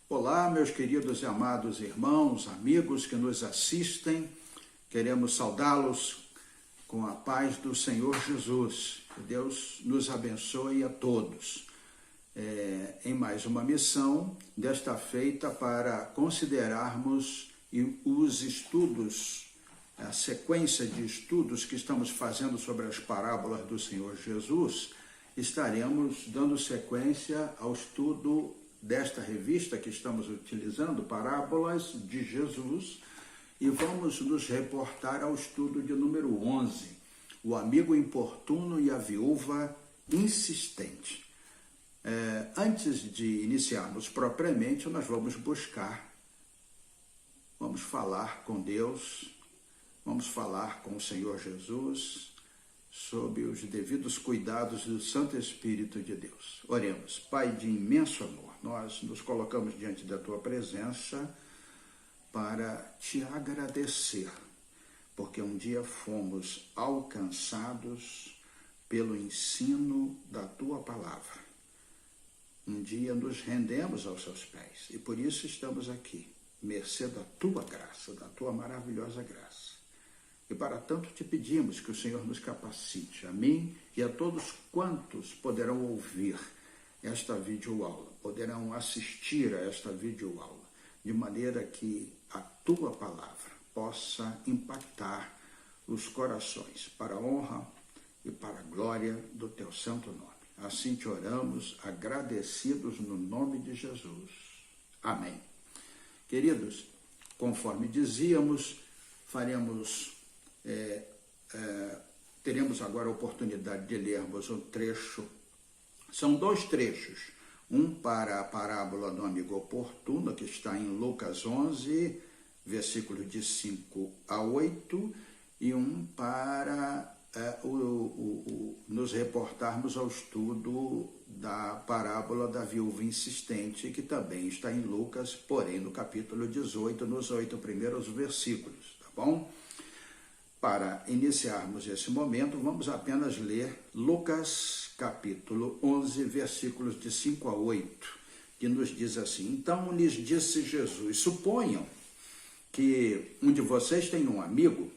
Olá, meus queridos e amados irmãos, amigos que nos assistem. Queremos saudá-los com a paz do Senhor Jesus. Que Deus nos abençoe a todos. Em mais uma missão, desta feita para considerarmos os estudos, a sequência de estudos que estamos fazendo sobre as parábolas do Senhor Jesus. Estaremos dando sequência ao estudo desta revista que estamos utilizando, Parábolas de Jesus, e vamos nos reportar ao estudo de número 11, o amigo importuno e a viúva insistente. Antes de iniciarmos propriamente, nós vamos falar com Deus, vamos falar com o Senhor Jesus, sob os devidos cuidados do Santo Espírito de Deus. Oremos. Pai de imenso amor, nós nos colocamos diante da Tua presença para Te agradecer, porque um dia fomos alcançados pelo ensino da Tua palavra. Um dia nos rendemos aos Seus pés e por isso estamos aqui, mercê da Tua graça, da Tua maravilhosa graça. E para tanto te pedimos que o Senhor nos capacite, a mim e a todos quantos poderão ouvir esta videoaula, poderão assistir a esta videoaula, de maneira que a Tua palavra possa impactar os corações, para a honra e para a glória do Teu santo nome. Assim te oramos, agradecidos no nome de Jesus. Amém. Queridos, conforme dizíamos, teremos agora a oportunidade de lermos um trecho. São dois trechos, um para a parábola do amigo oportuno, que está em Lucas 11, versículos de 5 a 8, e um para nos reportarmos ao estudo da parábola da viúva insistente, que também está em Lucas, porém no capítulo 18, nos 8 primeiros versículos, tá bom? Para iniciarmos esse momento, vamos apenas ler Lucas capítulo 11, versículos de 5 a 8, que nos diz assim: Então lhes disse Jesus, suponham que um de vocês tem um amigo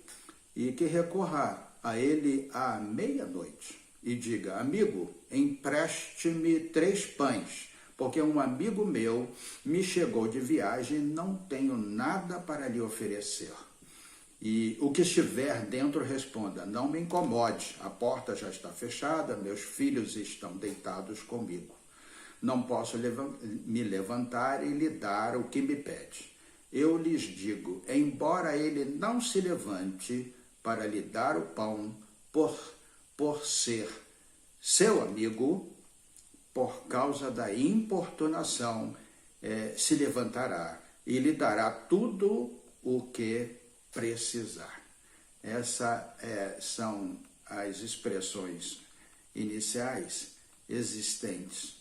e que recorra a ele à meia-noite e diga: amigo, empreste-me 3 pães, porque um amigo meu me chegou de viagem e não tenho nada para lhe oferecer. E o que estiver dentro responda: não me incomode, a porta já está fechada, meus filhos estão deitados comigo. Não posso me levantar e lhe dar o que me pede. Eu lhes digo, embora ele não se levante para lhe dar o pão, por ser seu amigo, por causa da importunação, se levantará e lhe dará tudo o que precisar. Essas são as expressões iniciais existentes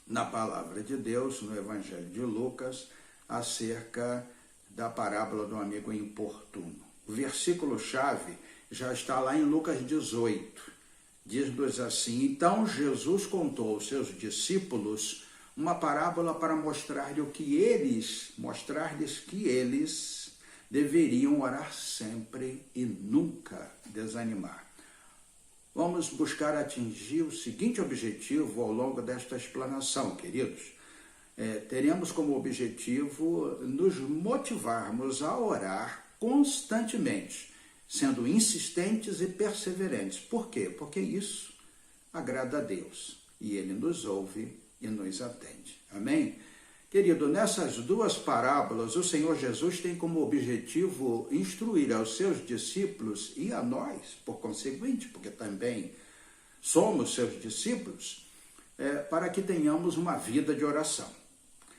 na palavra de Deus, no Evangelho de Lucas, acerca da parábola do amigo importuno. O versículo-chave já está lá em Lucas 18. Diz-nos assim: Então Jesus contou aos seus discípulos uma parábola para mostrar-lhes que eles deveriam orar sempre e nunca desanimar. Vamos buscar atingir o seguinte objetivo ao longo desta explanação, queridos. Teremos como objetivo nos motivarmos a orar constantemente, sendo insistentes e perseverantes. Por quê? Porque isso agrada a Deus e Ele nos ouve e nos atende. Amém? Querido, nessas duas parábolas, o Senhor Jesus tem como objetivo instruir aos seus discípulos e a nós, por conseguinte, porque também somos seus discípulos, para que tenhamos uma vida de oração.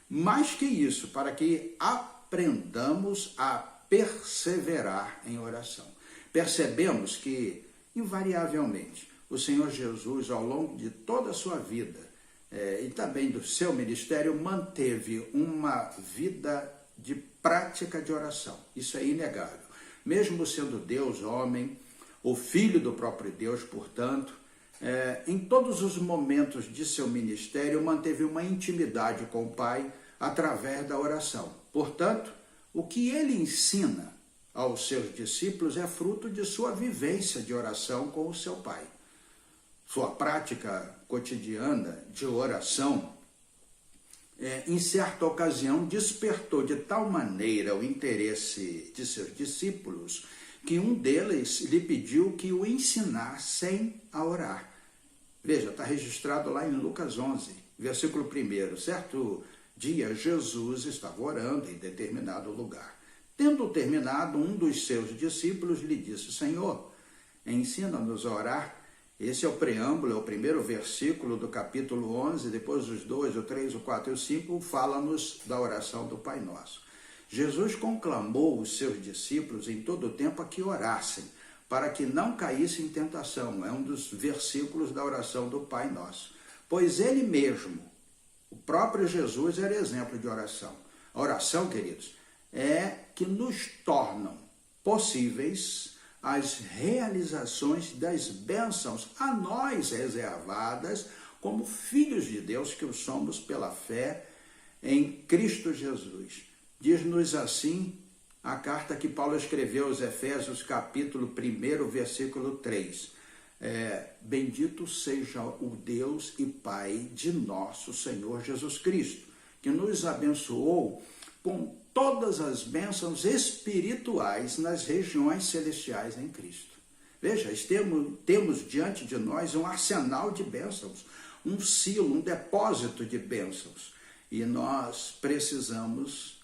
Mais que isso, para que aprendamos a perseverar em oração. Percebemos que, invariavelmente, o Senhor Jesus, ao longo de toda a sua vida e também do seu ministério, manteve uma vida de prática de oração. Isso é inegável. Mesmo sendo Deus homem, o Filho do próprio Deus, portanto, em todos os momentos de seu ministério, manteve uma intimidade com o Pai, através da oração. Portanto, o que ele ensina aos seus discípulos é fruto de sua vivência de oração com o seu Pai. Sua prática cotidiana de oração, em certa ocasião, despertou de tal maneira o interesse de seus discípulos que um deles lhe pediu que o ensinassem a orar. Veja, está registrado lá em Lucas 11, versículo 1. Certo dia, Jesus estava orando em determinado lugar. Tendo terminado, um dos seus discípulos lhe disse: Senhor, ensina-nos a orar. Esse é o preâmbulo, é o primeiro versículo do capítulo 11, depois os 2, o 3, o 4 e o 5, fala-nos da oração do Pai Nosso. Jesus conclamou os seus discípulos em todo o tempo a que orassem, para que não caíssem em tentação. É um dos versículos da oração do Pai Nosso. Pois ele mesmo, o próprio Jesus, era exemplo de oração. A oração, queridos, é que nos tornam possíveis as realizações das bênçãos a nós reservadas como filhos de Deus que o somos pela fé em Cristo Jesus. Diz-nos assim a carta que Paulo escreveu aos Efésios, capítulo 1, versículo 3. Bendito seja o Deus e Pai de nosso Senhor Jesus Cristo, que nos abençoou com todas as bênçãos espirituais nas regiões celestiais em Cristo. Veja, temos diante de nós um arsenal de bênçãos, um silo, um depósito de bênçãos. E nós precisamos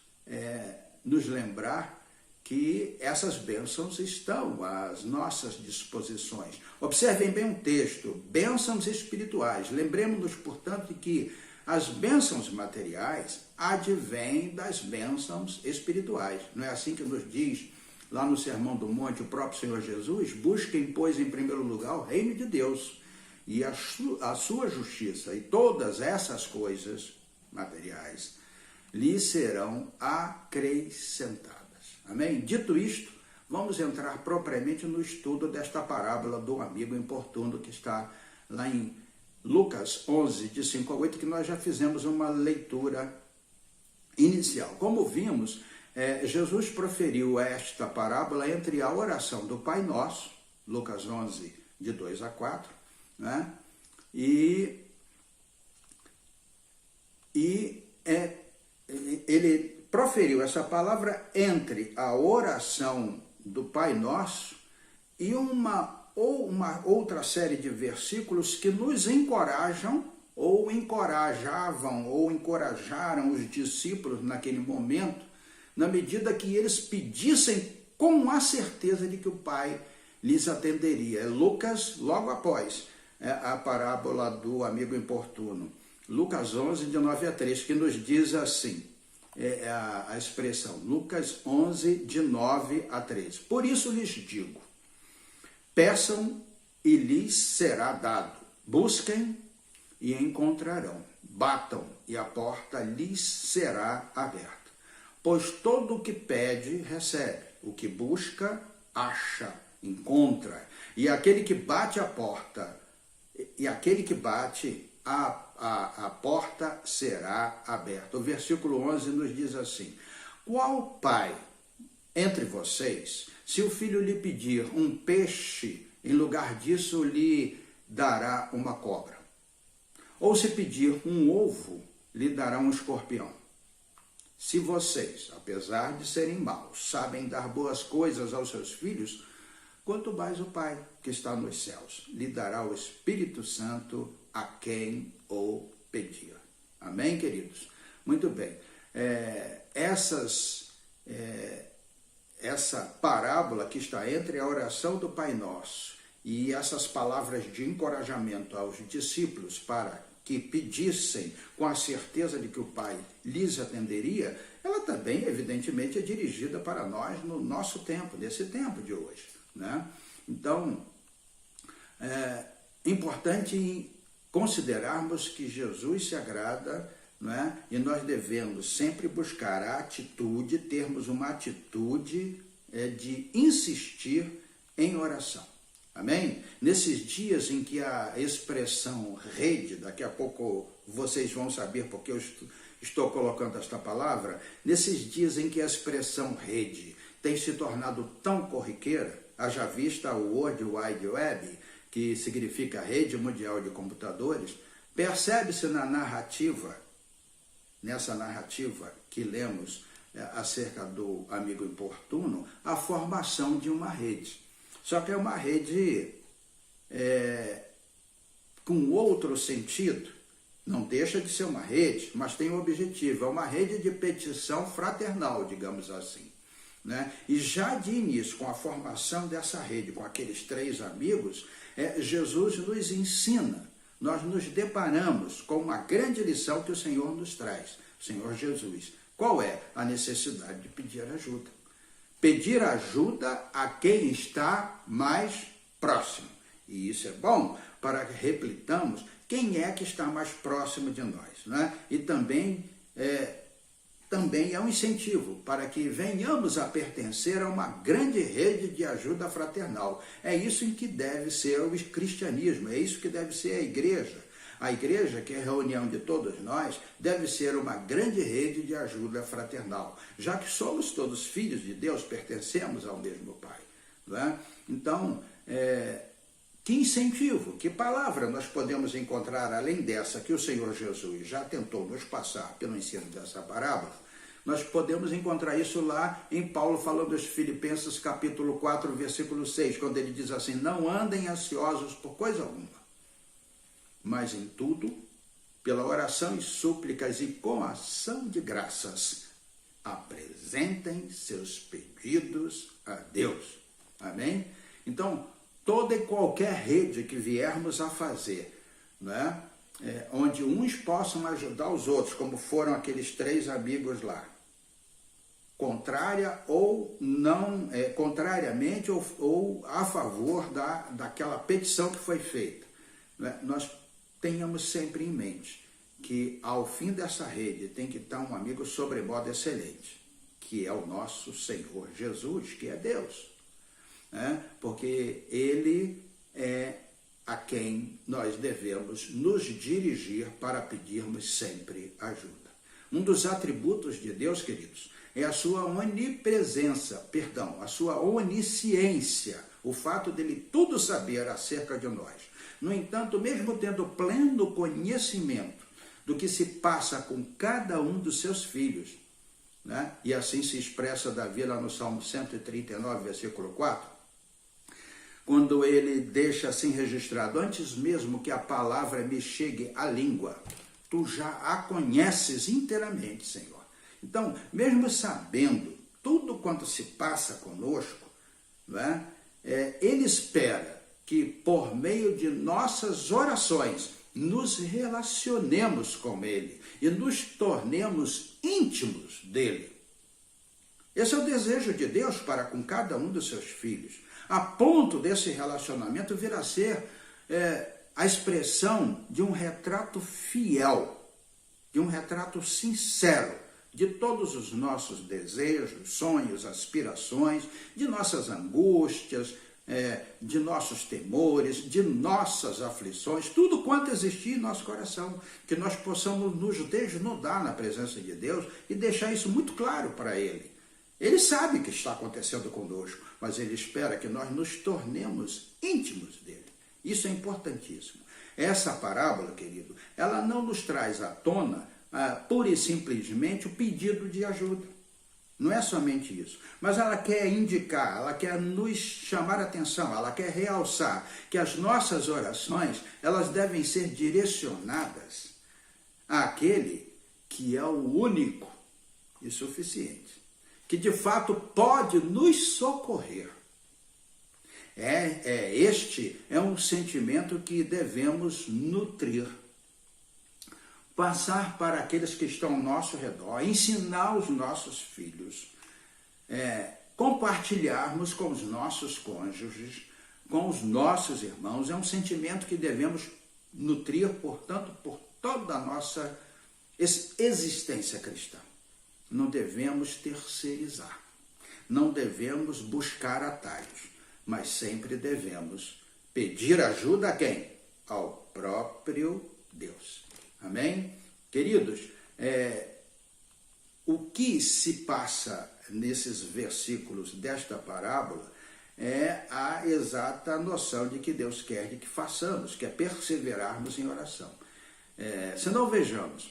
nos lembrar que essas bênçãos estão às nossas disposições. Observem bem o texto, bênçãos espirituais. Lembremos-nos, portanto, de que as bênçãos materiais advêm das bênçãos espirituais. Não é assim que nos diz lá no Sermão do Monte o próprio Senhor Jesus? Busquem, pois, em primeiro lugar o reino de Deus e a sua justiça, e todas essas coisas materiais lhe serão acrescentadas. Amém? Dito isto, vamos entrar propriamente no estudo desta parábola do amigo importuno que está lá em Lucas 11, de 5 a 8, que nós já fizemos uma leitura inicial. Como vimos, Jesus proferiu esta parábola entre a oração do Pai Nosso, Lucas 11, de 2 a 4, né? E ele proferiu essa palavra entre a oração do Pai Nosso e uma outra série de versículos que nos encorajam, ou encorajavam, ou encorajaram os discípulos naquele momento, na medida que eles pedissem com a certeza de que o Pai lhes atenderia. Lucas, logo após a parábola do amigo importuno, Lucas 11, de 9 a 3, que nos diz assim, a expressão, Lucas 11, de 9 a 13. Por isso lhes digo, peçam e lhes será dado, busquem e encontrarão, batam e a porta lhes será aberta. Pois todo o que pede, recebe, o que busca, acha, encontra, e aquele que bate a porta, a porta será aberta. O versículo 11 nos diz assim, qual pai entre vocês, se o filho lhe pedir um peixe, em lugar disso lhe dará uma cobra? Ou se pedir um ovo, lhe dará um escorpião? Se vocês, apesar de serem maus, sabem dar boas coisas aos seus filhos, quanto mais o Pai que está nos céus lhe dará o Espírito Santo a quem o pedir. Amém, queridos? Muito bem. Essa parábola que está entre a oração do Pai Nosso e essas palavras de encorajamento aos discípulos para que pedissem com a certeza de que o Pai lhes atenderia, ela também, evidentemente, é dirigida para nós no nosso tempo, nesse tempo de hoje, né? Então, é importante considerarmos que Jesus se agrada, né? E nós devemos sempre buscar a atitude, termos uma atitude de insistir em oração. Amém? Nesses dias em que a expressão rede, daqui a pouco vocês vão saber porque eu estou colocando esta palavra nesses dias em que a expressão rede tem se tornado tão corriqueira, haja vista o World Wide Web, que significa Rede Mundial de Computadores, percebe-se nessa narrativa que lemos acerca do amigo importuno, a formação de uma rede. Só que é uma rede com outro sentido. Não deixa de ser uma rede, mas tem um objetivo, é uma rede de petição fraternal, digamos assim. Né? E já de início, com a formação dessa rede, com aqueles 3 amigos, Jesus nos ensina, nós nos deparamos com uma grande lição que o Senhor nos traz, o Senhor Jesus. Qual é? A necessidade de pedir ajuda. Pedir ajuda a quem está mais próximo. E isso é bom para que reflitamos quem é que está mais próximo de nós. Né? E também é um incentivo para que venhamos a pertencer a uma grande rede de ajuda fraternal. É isso em que deve ser o cristianismo, é isso que deve ser a igreja. A igreja, que é a reunião de todos nós, deve ser uma grande rede de ajuda fraternal, já que somos todos filhos de Deus, pertencemos ao mesmo Pai. Não é? Então, que incentivo, que palavra nós podemos encontrar além dessa que o Senhor Jesus já tentou nos passar pelo ensino dessa parábola? Nós podemos encontrar isso lá em Paulo falando aos Filipenses capítulo 4, versículo 6, quando ele diz assim: não andem ansiosos por coisa alguma, mas em tudo, pela oração e súplicas e com ação de graças, apresentem seus pedidos a Deus. Amém? Então, toda e qualquer rede que viermos a fazer, né? Onde uns possam ajudar os outros, como foram aqueles 3 amigos lá, contrariamente ou a favor daquela petição que foi feita, né? Nós tenhamos sempre em mente que ao fim dessa rede tem que estar um amigo sobremodo excelente, que é o nosso Senhor Jesus, que é Deus. Porque Ele é a quem nós devemos nos dirigir para pedirmos sempre ajuda. Um dos atributos de Deus, queridos, é a sua a sua onisciência, o fato dele tudo saber acerca de nós. No entanto, mesmo tendo pleno conhecimento do que se passa com cada um dos seus filhos, né? E assim se expressa Davi lá no Salmo 139, versículo 4, quando ele deixa assim registrado: antes mesmo que a palavra me chegue à língua, tu já a conheces inteiramente, Senhor. Então, mesmo sabendo tudo quanto se passa conosco, né, ele espera que por meio de nossas orações nos relacionemos com ele e nos tornemos íntimos dele. Esse é o desejo de Deus para com cada um dos seus filhos, a ponto desse relacionamento vir a ser a expressão de um retrato fiel, de um retrato sincero de todos os nossos desejos, sonhos, aspirações, de nossas angústias, de nossos temores, de nossas aflições, tudo quanto existir em nosso coração, que nós possamos nos desnudar na presença de Deus e deixar isso muito claro para Ele. Ele sabe o que está acontecendo conosco, mas Ele espera que nós nos tornemos íntimos dele. Isso é importantíssimo. Essa parábola, querido, ela não nos traz à tona pura e simplesmente o pedido de ajuda. Não é somente isso, mas ela quer indicar, ela quer nos chamar a atenção, ela quer realçar que as nossas orações, elas devem ser direcionadas àquele que é o único e suficiente, que de fato pode nos socorrer. Este é um sentimento que devemos nutrir, passar para aqueles que estão ao nosso redor, ensinar os nossos filhos, compartilharmos com os nossos cônjuges, com os nossos irmãos. É um sentimento que devemos nutrir, portanto, por toda a nossa existência cristã. Não devemos terceirizar, não devemos buscar atalhos, mas sempre devemos pedir ajuda a quem? Ao próprio Deus. Amém? Queridos, O que se passa nesses versículos desta parábola é a exata noção de que Deus quer que façamos, que é perseverarmos em oração. Se não vejamos,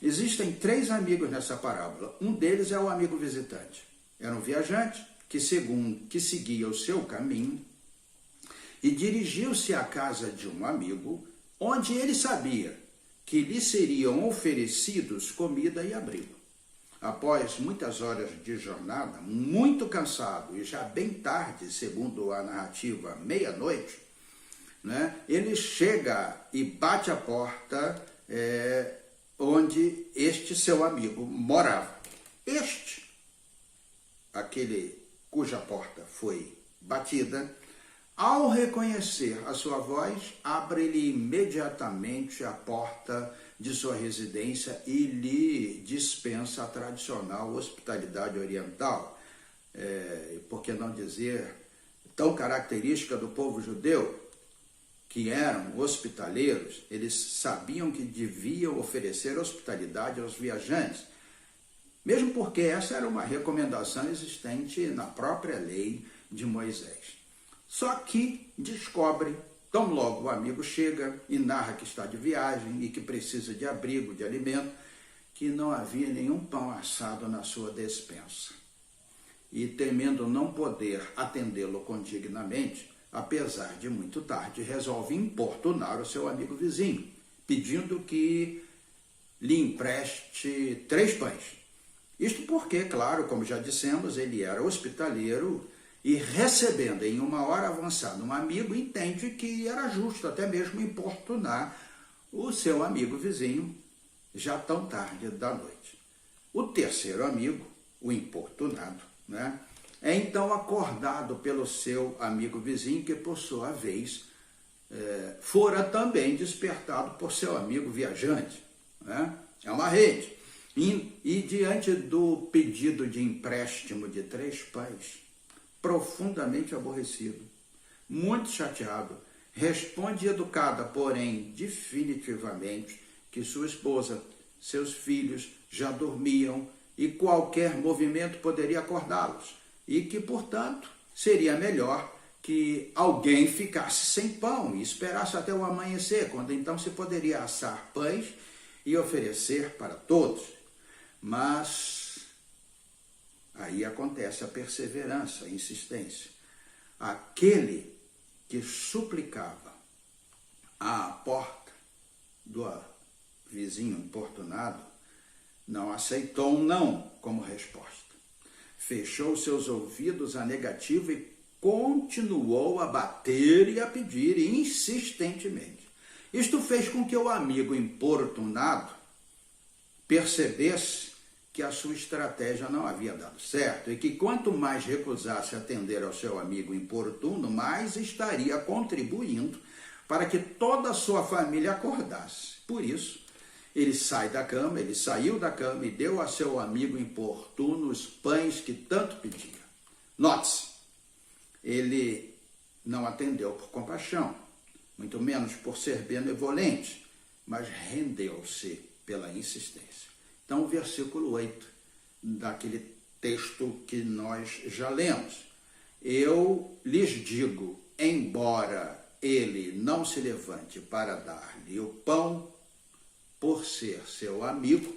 existem 3 amigos nessa parábola. Um deles é o amigo visitante. Era um viajante que seguia o seu caminho e dirigiu-se à casa de um amigo, onde ele sabia que lhe seriam oferecidos comida e abrigo. Após muitas horas de jornada, muito cansado e já bem tarde, segundo a narrativa, meia-noite, né, ele chega e bate a porta onde este seu amigo morava. Aquele cuja porta foi batida, ao reconhecer a sua voz, abre-lhe imediatamente a porta de sua residência e lhe dispensa a tradicional hospitalidade oriental, por que não dizer tão característica do povo judeu, que eram hospitaleiros. Eles sabiam que deviam oferecer hospitalidade aos viajantes, mesmo porque essa era uma recomendação existente na própria lei de Moisés. Só que descobre, tão logo o amigo chega e narra que está de viagem e que precisa de abrigo, de alimento, que não havia nenhum pão assado na sua despensa. E temendo não poder atendê-lo condignamente, apesar de muito tarde, resolve importunar o seu amigo vizinho, pedindo que lhe empreste 3 pães. Isto porque, claro, como já dissemos, ele era hospitaleiro e, recebendo em uma hora avançada um amigo, entende que era justo até mesmo importunar o seu amigo vizinho já tão tarde da noite. O terceiro amigo, o importunado, né, é então acordado pelo seu amigo vizinho, que por sua vez fora também despertado por seu amigo viajante. Né? É uma rede. E diante do pedido de empréstimo de 3 pães, profundamente aborrecido, muito chateado, responde educada, porém definitivamente, que sua esposa, seus filhos já dormiam e qualquer movimento poderia acordá-los, e que, portanto, seria melhor que alguém ficasse sem pão e esperasse até o amanhecer, quando então se poderia assar pães e oferecer para todos. Mas aí acontece a perseverança, a insistência. Aquele que suplicava à porta do vizinho importunado não aceitou um não como resposta. Fechou seus ouvidos à negativa e continuou a bater e a pedir insistentemente. Isto fez com que o amigo importunado percebesse que a sua estratégia não havia dado certo e que quanto mais recusasse atender ao seu amigo importuno, mais estaria contribuindo para que toda a sua família acordasse. Por isso, ele saiu da cama e deu a seu amigo importuno os pães que tanto pedia. Note-se, ele não atendeu por compaixão, muito menos por ser benevolente, mas rendeu-se pela insistência. Então, o versículo 8 daquele texto que nós já lemos. Eu lhes digo, embora ele não se levante para dar-lhe o pão, por ser seu amigo,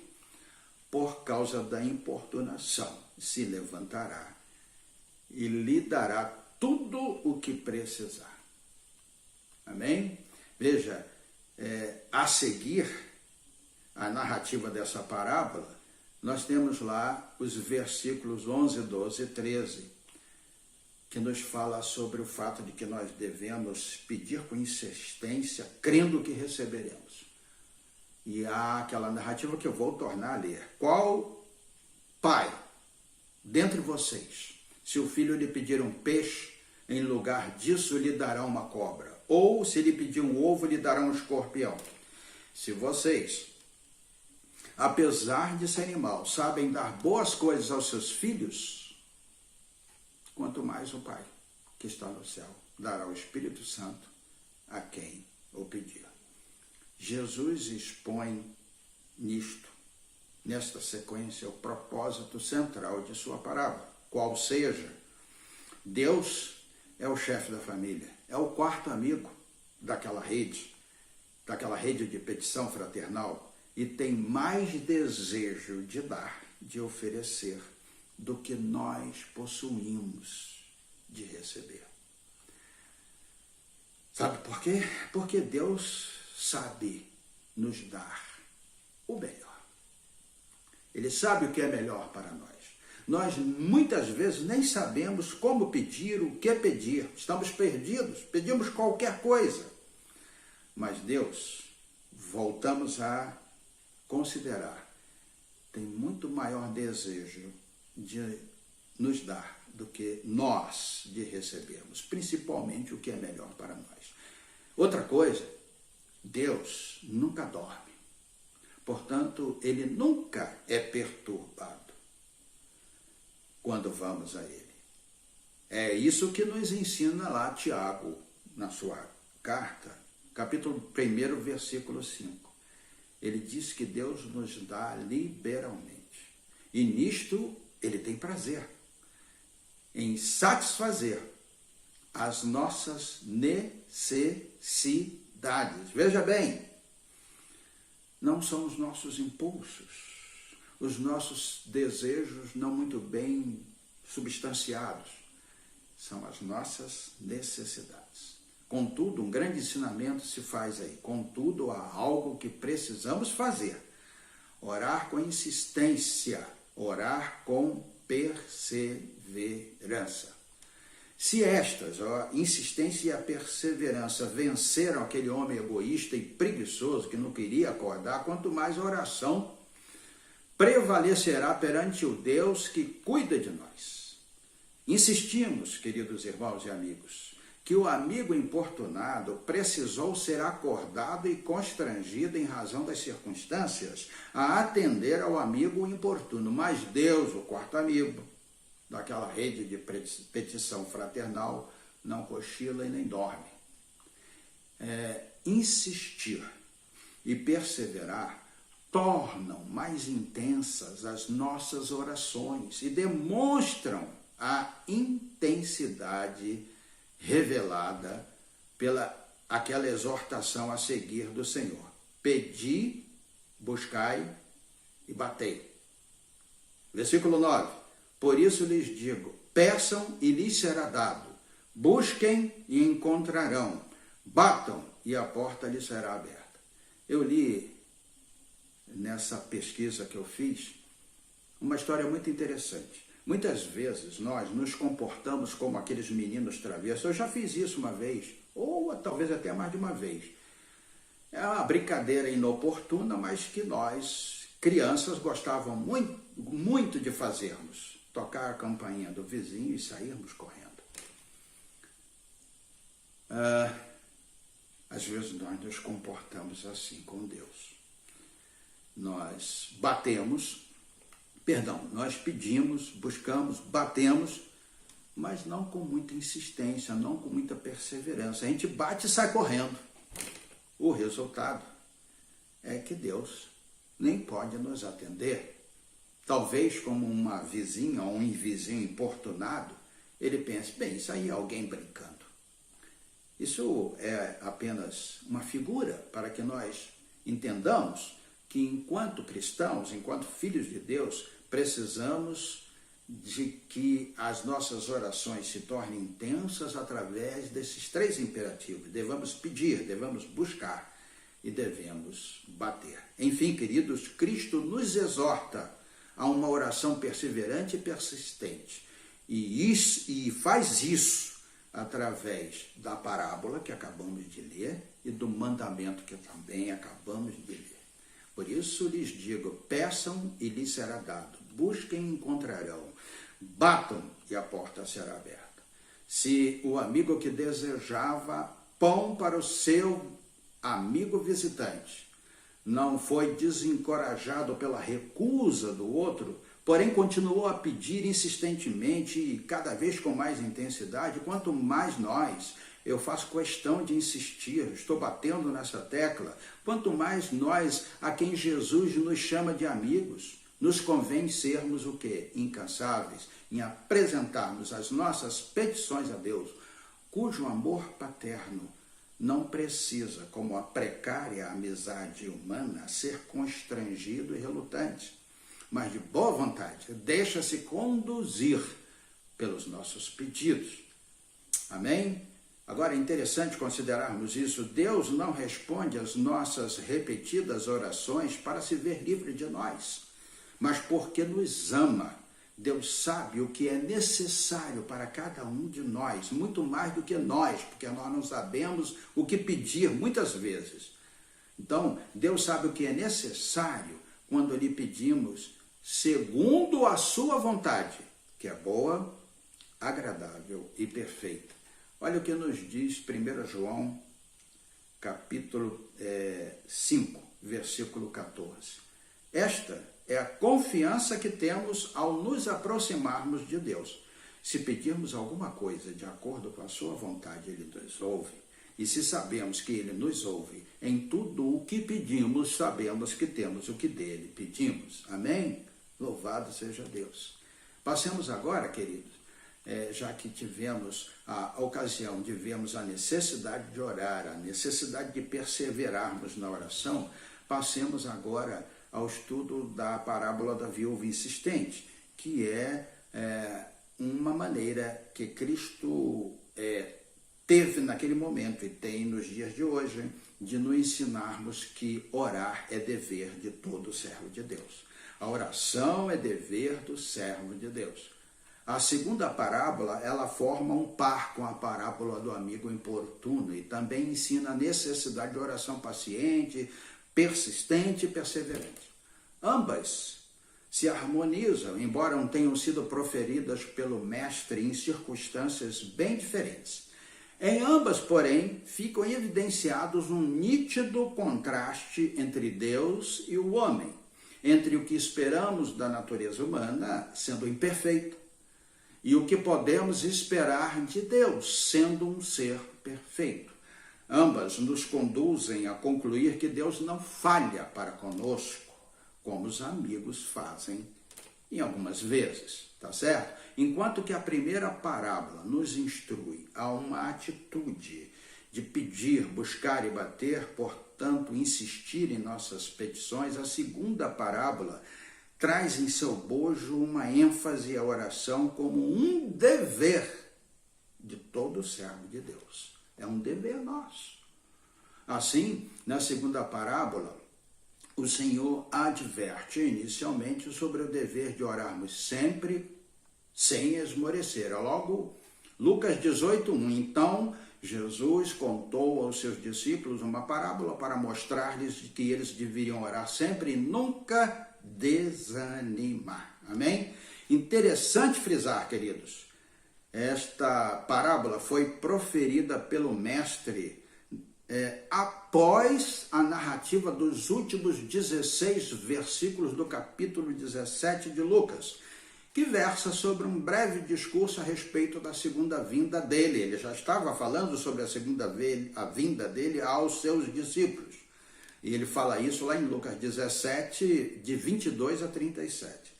por causa da importunação, se levantará e lhe dará tudo o que precisar. Amém? Veja, a seguir a narrativa dessa parábola, nós temos lá os versículos 11, 12 e 13, que nos fala sobre o fato de que nós devemos pedir com insistência, crendo que receberemos. E há aquela narrativa que eu vou tornar a ler. Qual pai, dentre vocês, se o filho lhe pedir um peixe, em lugar disso lhe dará uma cobra? Ou se lhe pedir um ovo, lhe dará um escorpião? Se vocês, apesar de serem maus, sabem dar boas coisas aos seus filhos, quanto mais o Pai, que está no céu, dará o Espírito Santo a quem o pedir. Jesus expõe nisto nesta sequência o propósito central de sua parábola, qual seja, Deus é o chefe da família, é o quarto amigo daquela rede de petição fraternal, e tem mais desejo de dar, de oferecer, do que nós possuímos de receber. Sabe por quê? Porque Deus sabe nos dar o melhor. Ele sabe o que é melhor para nós. Nós muitas vezes nem sabemos como pedir, o que pedir. Estamos perdidos, pedimos qualquer coisa. Mas Deus, voltamos a considerar, tem muito maior desejo de nos dar do que nós de recebermos, principalmente o que é melhor para nós. Outra coisa, Deus nunca dorme, portanto, Ele nunca é perturbado quando vamos a Ele. É isso que nos ensina lá Tiago, na sua carta, capítulo 1, versículo 5. Ele diz que Deus nos dá liberalmente, e nisto Ele tem prazer, em satisfazer as nossas necessidades. Veja bem, não são os nossos impulsos, os nossos desejos não muito bem substanciados, são as nossas necessidades. Contudo, um grande ensinamento se faz aí. Contudo, há algo que precisamos fazer. Orar com insistência, orar com perseverança. Se estas, a insistência e a perseverança, venceram aquele homem egoísta e preguiçoso que não queria acordar, quanto mais a oração prevalecerá perante o Deus que cuida de nós. Insistimos, queridos irmãos e amigos, que o amigo importunado precisou ser acordado e constrangido em razão das circunstâncias a atender ao amigo importuno. Mas Deus, o quarto amigo daquela rede de petição fraternal, não cochila e nem dorme. Insistir e perseverar tornam mais intensas as nossas orações e demonstram a intensidade revelada pela aquela exortação a seguir do Senhor. Pedi, buscai e batei. Versículo 9. Por isso lhes digo, peçam e lhes será dado, busquem e encontrarão, batam e a porta lhes será aberta. Eu li nessa pesquisa que eu fiz uma história muito interessante. Muitas vezes nós nos comportamos como aqueles meninos travessos. Eu já fiz isso uma vez, ou talvez até mais de uma vez. É uma brincadeira inoportuna, mas que nós, crianças, gostavam muito de fazermos. Tocar a campainha do vizinho e sairmos correndo. Às vezes nós nos comportamos assim com Deus. Nós nós pedimos, buscamos, batemos, mas não com muita insistência, não com muita perseverança. A gente bate e sai correndo. O resultado é que Deus nem pode nos atender. Talvez como uma vizinha ou um vizinho importunado, ele pense, bem, isso aí é alguém brincando. Isso é apenas uma figura para que nós entendamos que enquanto cristãos, enquanto filhos de Deus, precisamos de que as nossas orações se tornem intensas através desses três imperativos. Devemos pedir, devemos buscar e devemos bater. Enfim, queridos, Cristo nos exorta a uma oração perseverante e persistente. E faz isso através da parábola que acabamos de ler e do mandamento que também acabamos de ler. Por isso lhes digo, peçam e lhes será dado, busquem e encontrarão, batam e a porta será aberta. Se o amigo que desejava pão para o seu amigo visitante não foi desencorajado pela recusa do outro, porém continuou a pedir insistentemente e cada vez com mais intensidade, quanto mais nós, Eu faço questão de insistir, estou batendo nessa tecla. Quanto mais nós, a quem Jesus nos chama de amigos, nos convém sermos o quê? Incansáveis em apresentarmos as nossas petições a Deus, cujo amor paterno não precisa, como a precária amizade humana, ser constrangido e relutante, mas de boa vontade, deixa-se conduzir pelos nossos pedidos. Amém? Agora é interessante considerarmos isso. Deus não responde às nossas repetidas orações para se ver livre de nós, mas porque nos ama. Deus sabe o que é necessário para cada um de nós, muito mais do que nós, porque nós não sabemos o que pedir muitas vezes. Então, Deus sabe o que é necessário quando lhe pedimos segundo a sua vontade, que é boa, agradável e perfeita. Olha o que nos diz 1 João, capítulo 5, versículo 14. Esta é a confiança que temos ao nos aproximarmos de Deus. Se pedirmos alguma coisa de acordo com a sua vontade, Ele nos ouve. E se sabemos que Ele nos ouve, em tudo o que pedimos, sabemos que temos o que dele pedimos. Amém? Louvado seja Deus. Passemos agora, queridos, já que tivemos a ocasião de vermos a necessidade de orar, a necessidade de perseverarmos na oração, passemos agora ao estudo da parábola da viúva insistente, que é uma maneira que Cristo teve naquele momento e tem nos dias de hoje, de nos ensinarmos que orar é dever de todo servo de Deus. A oração é dever do servo de Deus. A segunda parábola, ela forma um par com a parábola do amigo importuno e também ensina a necessidade de oração paciente, persistente e perseverante. Ambas se harmonizam, embora não tenham sido proferidas pelo mestre em circunstâncias bem diferentes. Em ambas, porém, ficam evidenciados um nítido contraste entre Deus e o homem, entre o que esperamos da natureza humana, sendo imperfeita, e o que podemos esperar de Deus, sendo um ser perfeito. Ambas nos conduzem a concluir que Deus não falha para conosco, como os amigos fazem em algumas vezes, tá certo? Enquanto que a primeira parábola nos instrui a uma atitude de pedir, buscar e bater, portanto, insistir em nossas petições, a segunda parábola traz em seu bojo uma ênfase à oração como um dever de todo servo de Deus. É um dever nosso. Assim, na segunda parábola, o Senhor adverte inicialmente sobre o dever de orarmos sempre sem esmorecer. Logo, Lucas 18:1. Então, Jesus contou aos seus discípulos uma parábola para mostrar-lhes que eles deveriam orar sempre e nunca desanimar. Amém? Interessante frisar, queridos, esta parábola foi proferida pelo mestre após a narrativa dos últimos 16 versículos do capítulo 17 de Lucas, que versa sobre um breve discurso a respeito da segunda vinda dele. Ele já estava falando sobre a vinda dele aos seus discípulos. E ele fala isso lá em Lucas 17, de 22 a 37.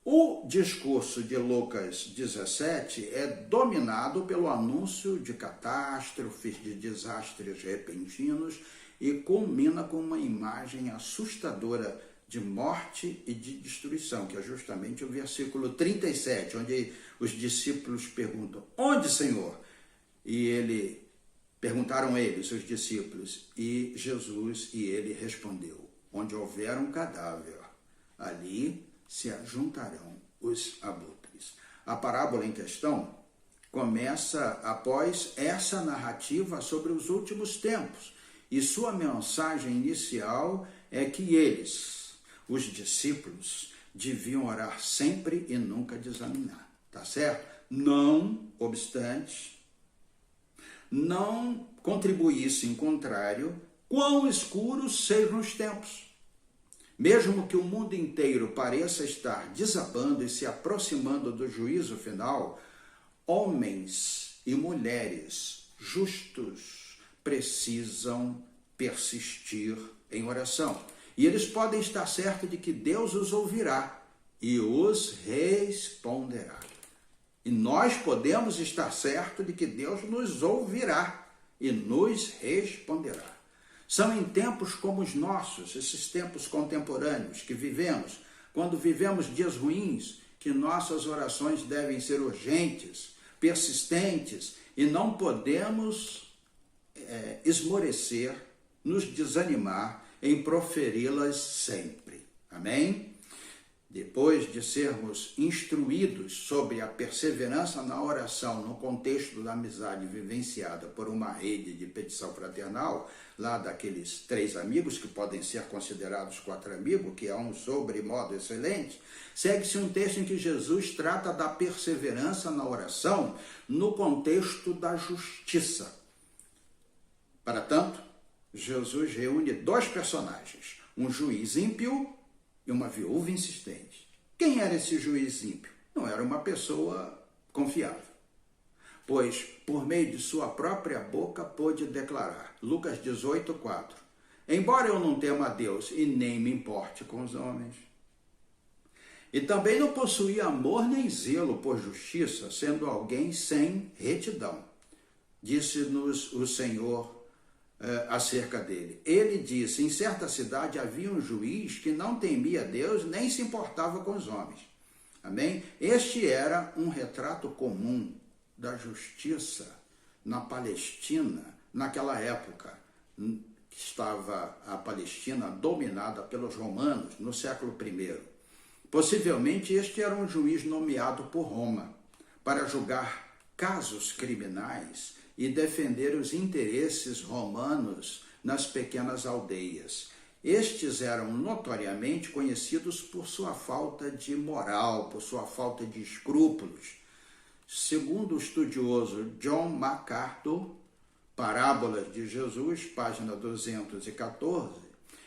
O discurso de Lucas 17 é dominado pelo anúncio de catástrofes, de desastres repentinos e culmina com uma imagem assustadora de morte e de destruição, que é justamente o versículo 37, onde os discípulos perguntam: onde, Senhor? E perguntaram eles, os discípulos, e Jesus e ele respondeu: onde houver um cadáver, ali se ajuntarão os abutres. A parábola em questão começa após essa narrativa sobre os últimos tempos, e sua mensagem inicial é que eles, os discípulos, deviam orar sempre e nunca desanimar, tá certo? Não obstante, não contribuísse, em contrário, quão escuros sejam os tempos. Mesmo que o mundo inteiro pareça estar desabando e se aproximando do juízo final, homens e mulheres justos precisam persistir em oração. E eles podem estar certos de que Deus os ouvirá e os responderá. E nós podemos estar certos de que Deus nos ouvirá e nos responderá. São em tempos como os nossos, esses tempos contemporâneos que vivemos, quando vivemos dias ruins, que nossas orações devem ser urgentes, persistentes, e não podemos esmorecer, nos desanimar em proferi-las sempre. Amém? Depois de sermos instruídos sobre a perseverança na oração no contexto da amizade vivenciada por uma rede de petição fraternal, lá daqueles 3 amigos, que podem ser considerados 4 amigos, que é um sobremodo excelente, segue-se um texto em que Jesus trata da perseverança na oração no contexto da justiça. Para tanto, Jesus reúne 2 personagens, um juiz ímpio e uma viúva insistente. Quem era esse juiz ímpio? Não era uma pessoa confiável, pois por meio de sua própria boca pôde declarar, Lucas 18:4, embora eu não tema a Deus e nem me importe com os homens. E também não possuía amor nem zelo por justiça, sendo alguém sem retidão. Disse-nos o Senhor acerca dele. Ele disse, em certa cidade havia um juiz que não temia Deus nem se importava com os homens. Amém? Este era um retrato comum da justiça na Palestina, naquela época que estava a Palestina dominada pelos romanos, no século I. Possivelmente este era um juiz nomeado por Roma para julgar casos criminais e defender os interesses romanos nas pequenas aldeias. Estes eram notoriamente conhecidos por sua falta de moral, por sua falta de escrúpulos. Segundo o estudioso John MacArthur, Parábolas de Jesus, página 214,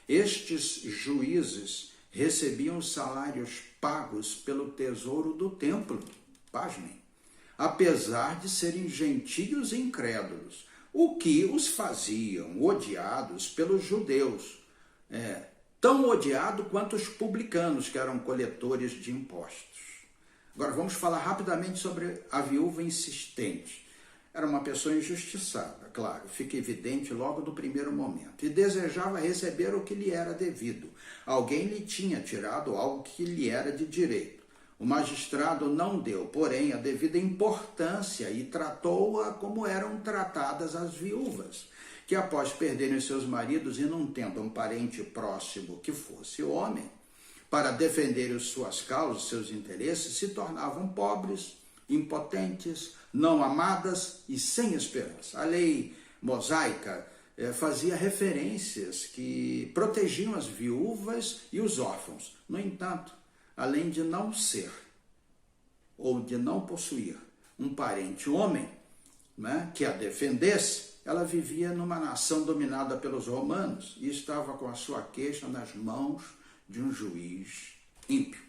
estes juízes recebiam salários pagos pelo tesouro do templo. Pasmem. Apesar de serem gentios e incrédulos, o que os faziam odiados pelos judeus, tão odiado quanto os publicanos, que eram coletores de impostos. Agora vamos falar rapidamente sobre a viúva insistente. Era uma pessoa injustiçada, claro, fica evidente logo do primeiro momento, e desejava receber o que lhe era devido. Alguém lhe tinha tirado algo que lhe era de direito. O magistrado não deu, porém, a devida importância e tratou-a como eram tratadas as viúvas, que após perderem seus maridos e não tendo um parente próximo que fosse homem, para defender suas causas, seus interesses, se tornavam pobres, impotentes, não amadas e sem esperança. A lei mosaica fazia referências que protegiam as viúvas e os órfãos. No entanto, além de não ser ou de não possuir um parente homem, que a defendesse, ela vivia numa nação dominada pelos romanos e estava com a sua queixa nas mãos de um juiz ímpio.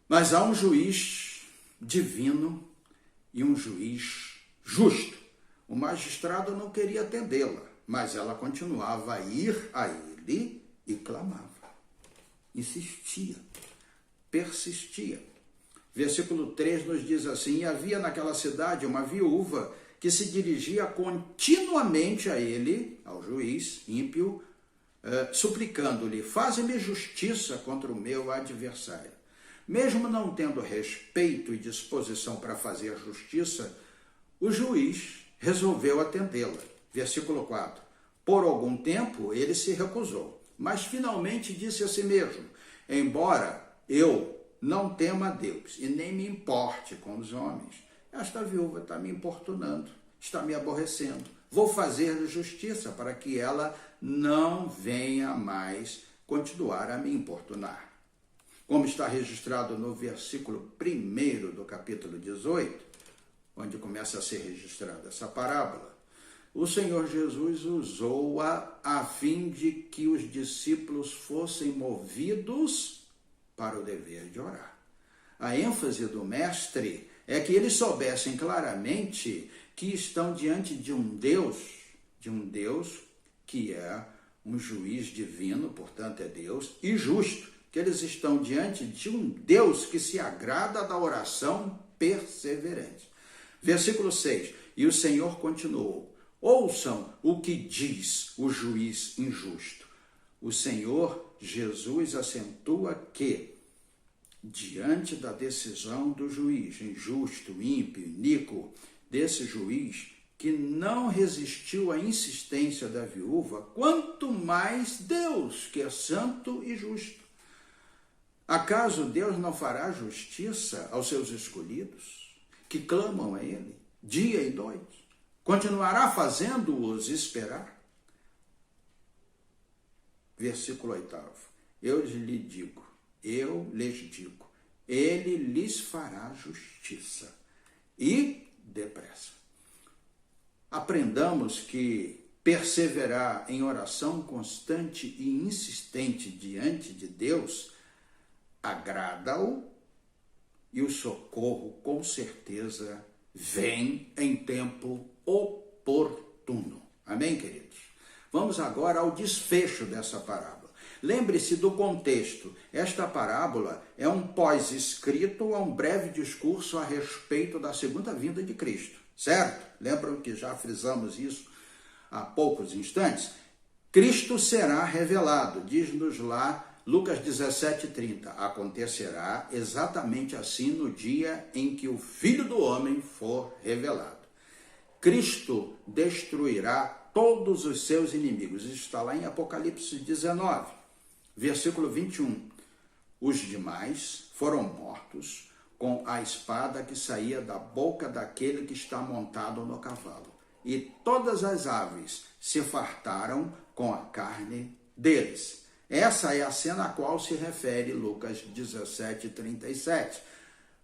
Mas há um juiz divino e um juiz justo. O magistrado não queria atendê-la, mas ela continuava a ir a ele e clamava. Insistia, persistia. Versículo 3 nos diz assim, e havia naquela cidade uma viúva que se dirigia continuamente a ele, ao juiz ímpio, suplicando-lhe, faze-me justiça contra o meu adversário. Mesmo não tendo respeito e disposição para fazer justiça, o juiz resolveu atendê-la. Versículo 4. Por algum tempo ele se recusou, mas finalmente disse a si mesmo, embora eu não tema a Deus e nem me importe com os homens, esta viúva está me importunando, está me aborrecendo. Vou fazer justiça para que ela não venha mais continuar a me importunar. Como está registrado no versículo 1 do capítulo 18, onde começa a ser registrada essa parábola, o Senhor Jesus usou-a a fim de que os discípulos fossem movidos para o dever de orar. A ênfase do mestre é que eles soubessem claramente que estão diante de um Deus que é um juiz divino, portanto é Deus, e justo, que eles estão diante de um Deus que se agrada da oração perseverante. Versículo 6, e o Senhor continuou, ouçam o que diz o juiz injusto. O Senhor Jesus acentua que, diante da decisão do juiz injusto, ímpio, iníquo, desse juiz que não resistiu à insistência da viúva, quanto mais Deus, que é santo e justo. Acaso Deus não fará justiça aos seus escolhidos, que clamam a Ele, dia e noite? Continuará fazendo-os esperar? Versículo 8. Eu lhes digo, Ele lhes fará justiça, e depressa. Aprendamos que perseverar em oração constante e insistente diante de Deus agrada-o, e o socorro com certeza vem em tempo oportuno. Amém, queridos? Vamos agora ao desfecho dessa parábola. Lembre-se do contexto. Esta parábola é um pós-escrito a um breve discurso a respeito da segunda vinda de Cristo, certo? Lembram que já frisamos isso há poucos instantes? Cristo será revelado, diz-nos lá Lucas 17:30. Acontecerá exatamente assim no dia em que o Filho do Homem for revelado. Cristo destruirá todos os seus inimigos. Isso está lá em Apocalipse 19, versículo 21. Os demais foram mortos com a espada que saía da boca daquele que está montado no cavalo. E todas as aves se fartaram com a carne deles. Essa é a cena a qual se refere Lucas 17:37.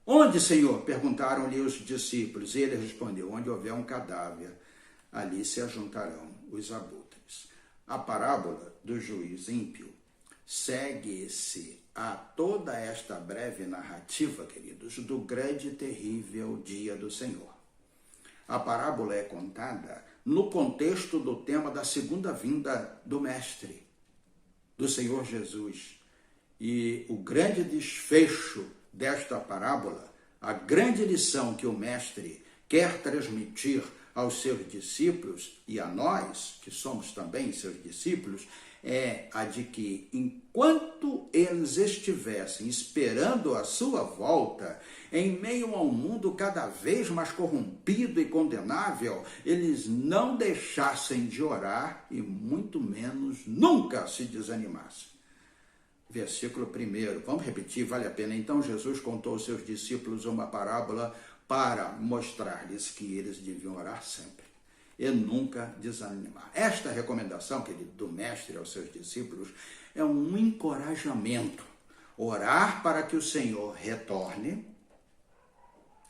Onde, Senhor? Perguntaram-lhe os discípulos. E ele respondeu, onde houver um cadáver, ali se ajuntarão os abutres. A parábola do juiz ímpio segue-se a toda esta breve narrativa, queridos, do grande e terrível dia do Senhor. A parábola é contada no contexto do tema da segunda vinda do Mestre, do Senhor Jesus. E o grande desfecho desta parábola, a grande lição que o Mestre quer transmitir aos seus discípulos e a nós, que somos também seus discípulos, é a de que, enquanto eles estivessem esperando a sua volta, em meio a um mundo cada vez mais corrompido e condenável, eles não deixassem de orar e muito menos nunca se desanimassem. Versículo 1, vamos repetir, vale a pena. Então Jesus contou aos seus discípulos uma parábola para mostrar-lhes que eles deviam orar sempre e nunca desanimar. Esta recomendação, querido, do Mestre aos seus discípulos é um encorajamento. Orar para que o Senhor retorne,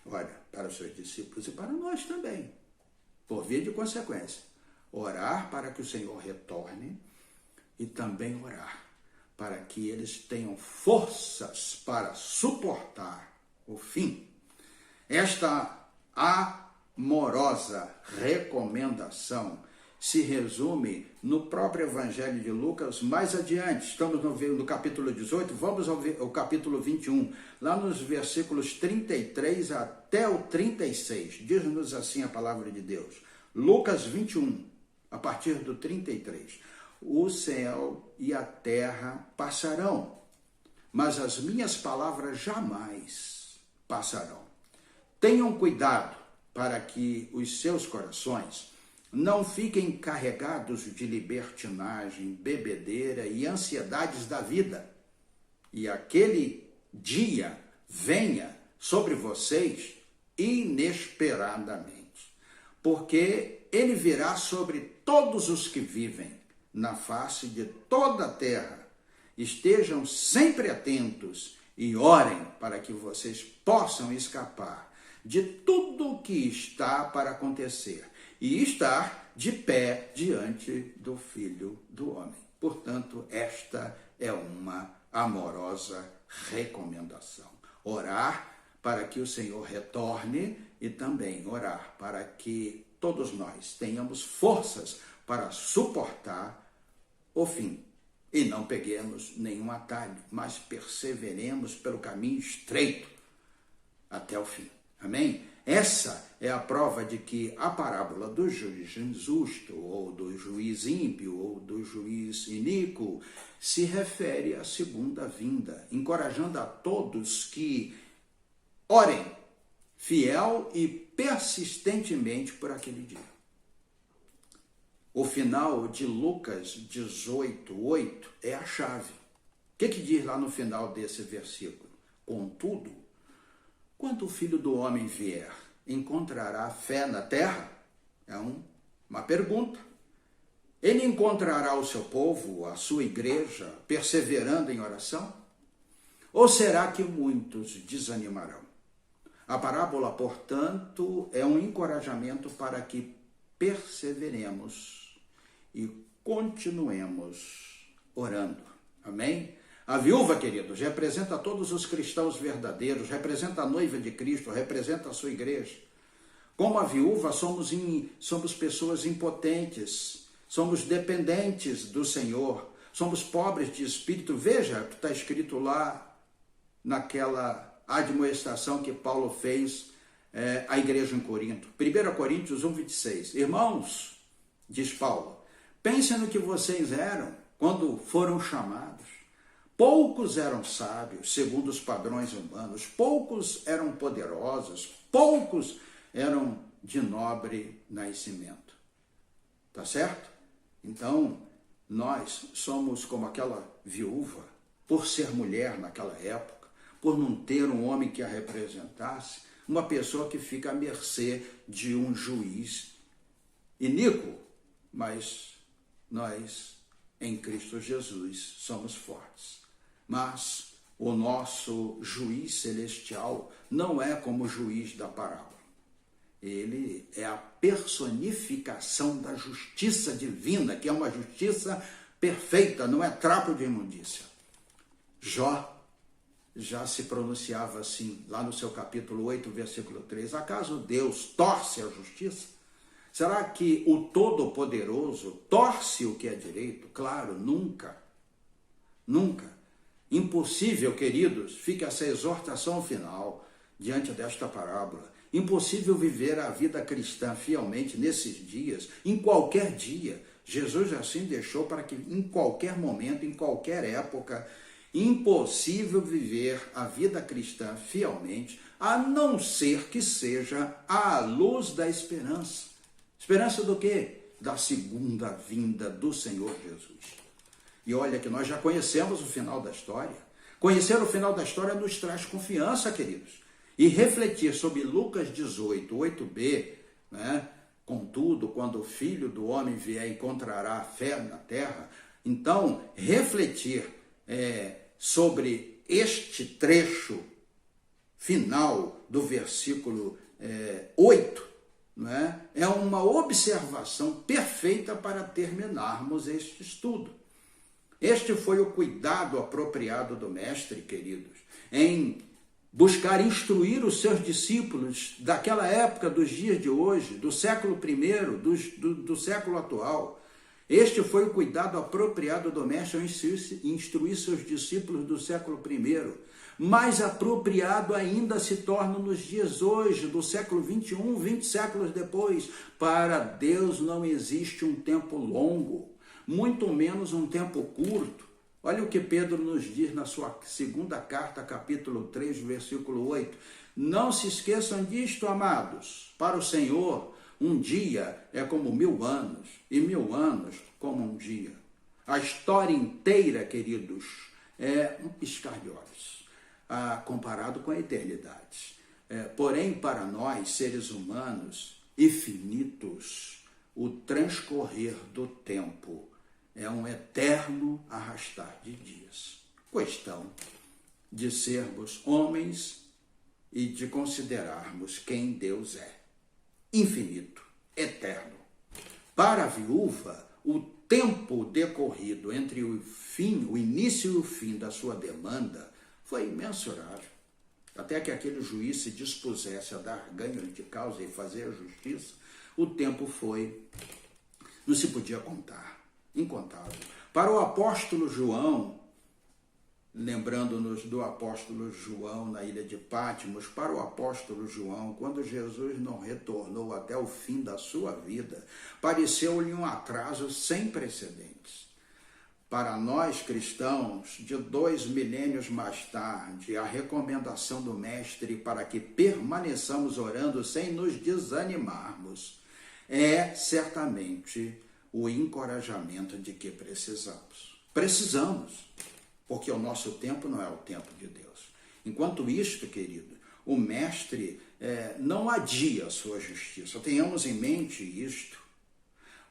olha, para os seus discípulos e para nós também, por via de consequência. Orar para que o Senhor retorne e também orar para que eles tenham forças para suportar o fim. Esta amorosa recomendação se resume no próprio Evangelho de Lucas mais adiante. Estamos no capítulo 18, vamos ao capítulo 21, lá nos versículos 33 até o 36. Diz-nos assim a palavra de Deus. Lucas 21, a partir do 33. O céu e a terra passarão, mas as minhas palavras jamais passarão. Tenham cuidado para que os seus corações não fiquem carregados de libertinagem, bebedeira e ansiedades da vida, e aquele dia venha sobre vocês inesperadamente, porque ele virá sobre todos os que vivem na face de toda a terra. Estejam sempre atentos e orem para que vocês possam escapar de tudo o que está para acontecer e estar de pé diante do Filho do Homem. Portanto, esta é uma amorosa recomendação. Orar para que o Senhor retorne e também orar para que todos nós tenhamos forças para suportar o fim. E não peguemos nenhum atalho, mas perseveremos pelo caminho estreito até o fim. Amém? Essa é a prova de que a parábola do juiz injusto, ou do juiz ímpio, ou do juiz iníquo, se refere à segunda vinda, encorajando a todos que orem fiel e persistentemente por aquele dia. O final de Lucas 18:8 é a chave. O que diz lá no final desse versículo? Contudo, quando o Filho do Homem vier, encontrará fé na terra? É uma pergunta. Ele encontrará o seu povo, a sua igreja, perseverando em oração? Ou será que muitos desanimarão? A parábola, portanto, é um encorajamento para que perseveremos e continuemos orando. Amém? A viúva, queridos, representa todos os cristãos verdadeiros, representa a noiva de Cristo, representa a sua igreja. Como a viúva, somos pessoas impotentes, somos dependentes do Senhor, somos pobres de espírito. Veja o que está escrito lá naquela admoestação que Paulo fez à igreja em Corinto. 1 Coríntios 1:26. Irmãos, diz Paulo, pensem no que vocês eram quando foram chamados. Poucos eram sábios, segundo os padrões humanos, poucos eram poderosos, poucos eram de nobre nascimento. Tá certo? Então, nós somos como aquela viúva, por ser mulher naquela época, por não ter um homem que a representasse, uma pessoa que fica à mercê de um juiz iníquo, mas nós, em Cristo Jesus, somos fortes. Mas o nosso juiz celestial não é como o juiz da parábola. Ele é a personificação da justiça divina, que é uma justiça perfeita, não é trapo de imundícia. Jó já se pronunciava assim, lá no seu capítulo 8, versículo 3. Acaso Deus torce a justiça? Será que o Todo-Poderoso torce o que é direito? Claro, nunca. Nunca. Impossível, queridos, fica essa exortação final diante desta parábola. Impossível viver a vida cristã fielmente nesses dias, em qualquer dia. Jesus assim deixou para que em qualquer momento, em qualquer época, impossível viver a vida cristã fielmente, a não ser que seja à luz da esperança. Esperança do quê? Da segunda vinda do Senhor Jesus. E olha que nós já conhecemos o final da história. Conhecer o final da história nos traz confiança, queridos. E refletir sobre Lucas 18, 8b, né? Contudo, quando o Filho do Homem vier, encontrará fé na terra. Então, refletir sobre este trecho final do versículo 8, né? É uma observação perfeita para terminarmos este estudo. Este foi o cuidado apropriado do Mestre, queridos, em buscar instruir os seus discípulos daquela época, dos dias de hoje, do século I, do século atual. Este foi o cuidado apropriado do Mestre ao instruir seus discípulos do século I. Mais apropriado ainda se torna nos dias hoje, do século 21, 20 séculos depois. Para Deus não existe um tempo longo, muito menos um tempo curto. Olha o que Pedro nos diz na sua segunda carta, capítulo 3, versículo 8. Não se esqueçam disto, amados. Para o Senhor, um dia é como 1000 anos, e 1000 anos como um dia. A história inteira, queridos, é um piscar de olhos, comparado com a eternidade. Porém, para nós, seres humanos e finitos, o transcorrer do tempo é um eterno arrastar de dias. Questão de sermos homens e de considerarmos quem Deus é. Infinito, eterno. Para a viúva, o tempo decorrido entre o início e o fim da sua demanda foi imensurável. até que aquele juiz se dispusesse a dar ganho de causa e fazer a justiça, o tempo foi, não se podia contar, incontável. Para o apóstolo João, lembrando-nos do apóstolo João na ilha de Patmos, para o apóstolo João, quando Jesus não retornou até o fim da sua vida, pareceu-lhe um atraso sem precedentes. Para nós cristãos, de 2 milênios mais tarde, a recomendação do Mestre para que permaneçamos orando sem nos desanimarmos é certamente o encorajamento de que precisamos. Precisamos, porque o nosso tempo não é o tempo de Deus. Enquanto isto, querido, o Mestre não adia a sua justiça. Tenhamos em mente isto.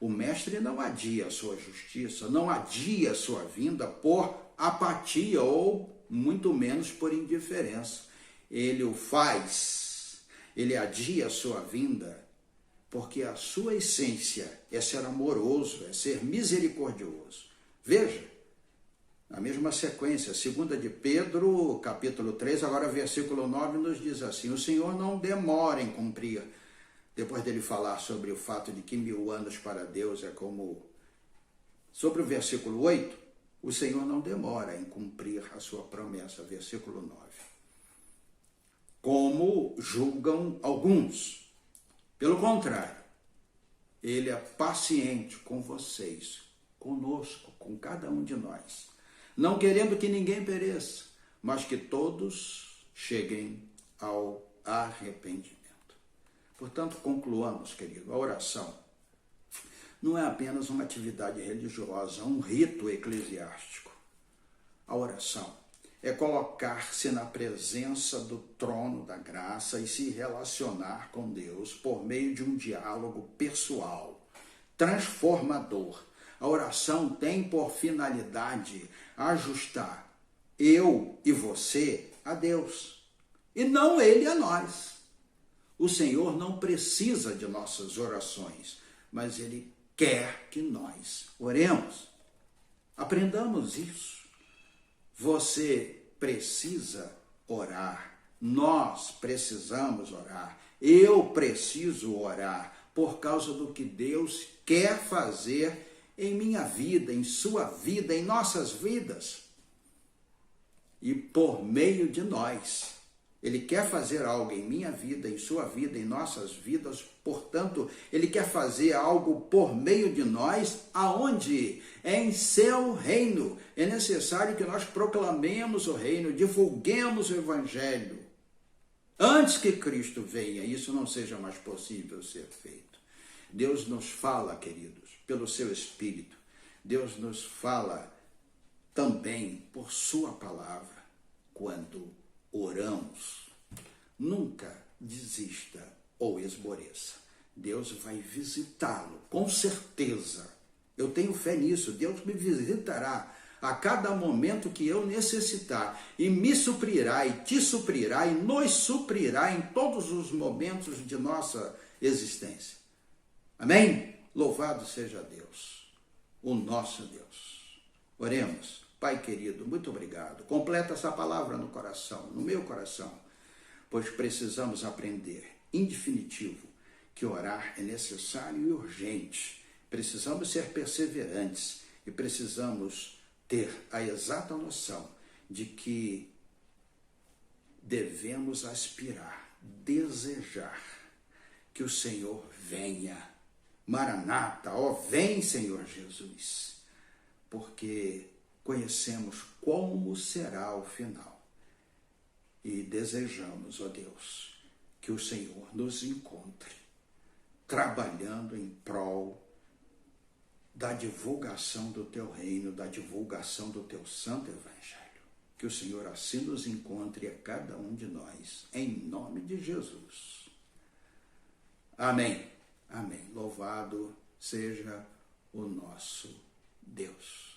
O Mestre não adia a sua justiça, não adia a sua vinda por apatia ou muito menos por indiferença. Ele o faz, ele adia a sua vinda porque a sua essência é ser amoroso, é ser misericordioso. Veja, na mesma sequência, 2 de Pedro, capítulo 3, agora versículo 9, nos diz assim: o Senhor não demora em cumprir. Depois dele falar sobre o fato de que 1000 anos para Deus é como... Sobre o versículo 8, o Senhor não demora em cumprir a sua promessa, versículo 9. Como julgam alguns. Pelo contrário, ele é paciente com vocês, conosco, com cada um de nós, não querendo que ninguém pereça, mas que todos cheguem ao arrependimento. Portanto, concluamos, querido, a oração não é apenas uma atividade religiosa, um rito eclesiástico. A oração é colocar-se na presença do trono da graça e se relacionar com Deus por meio de um diálogo pessoal, transformador. A oração tem por finalidade ajustar eu e você a Deus, e não Ele a nós. O Senhor não precisa de nossas orações, mas Ele quer que nós oremos. Aprendamos isso. Você precisa orar, nós precisamos orar, eu preciso orar por causa do que Deus quer fazer em minha vida, em sua vida, em nossas vidas. E por meio de nós. Ele quer fazer algo em minha vida, em sua vida, em nossas vidas. Portanto, Ele quer fazer algo por meio de nós, aonde? Em seu reino. É necessário que nós proclamemos o reino, divulguemos o Evangelho. Antes que Cristo venha, isso não seja mais possível ser feito. Deus nos fala, queridos, pelo seu Espírito. Deus nos fala também por sua palavra, quando oramos. Nunca desista ou esmoreça. Deus vai visitá-lo, com certeza. Eu tenho fé nisso. Deus me visitará a cada momento que eu necessitar e me suprirá e te suprirá e nos suprirá em todos os momentos de nossa existência. Amém? Louvado seja Deus, o nosso Deus. Oremos. Pai querido, muito obrigado. Completa essa palavra no coração, no meu coração, pois precisamos aprender, em definitivo, que orar é necessário e urgente. Precisamos ser perseverantes e precisamos ter a exata noção de que devemos aspirar, desejar que o Senhor venha. Maranata, ó, vem, Senhor Jesus, porque conhecemos como será o final e desejamos, ó Deus, que o Senhor nos encontre trabalhando em prol da divulgação do Teu reino, da divulgação do Teu santo Evangelho. Que o Senhor assim nos encontre a cada um de nós, em nome de Jesus. Amém. Amém. Louvado seja o nosso Deus.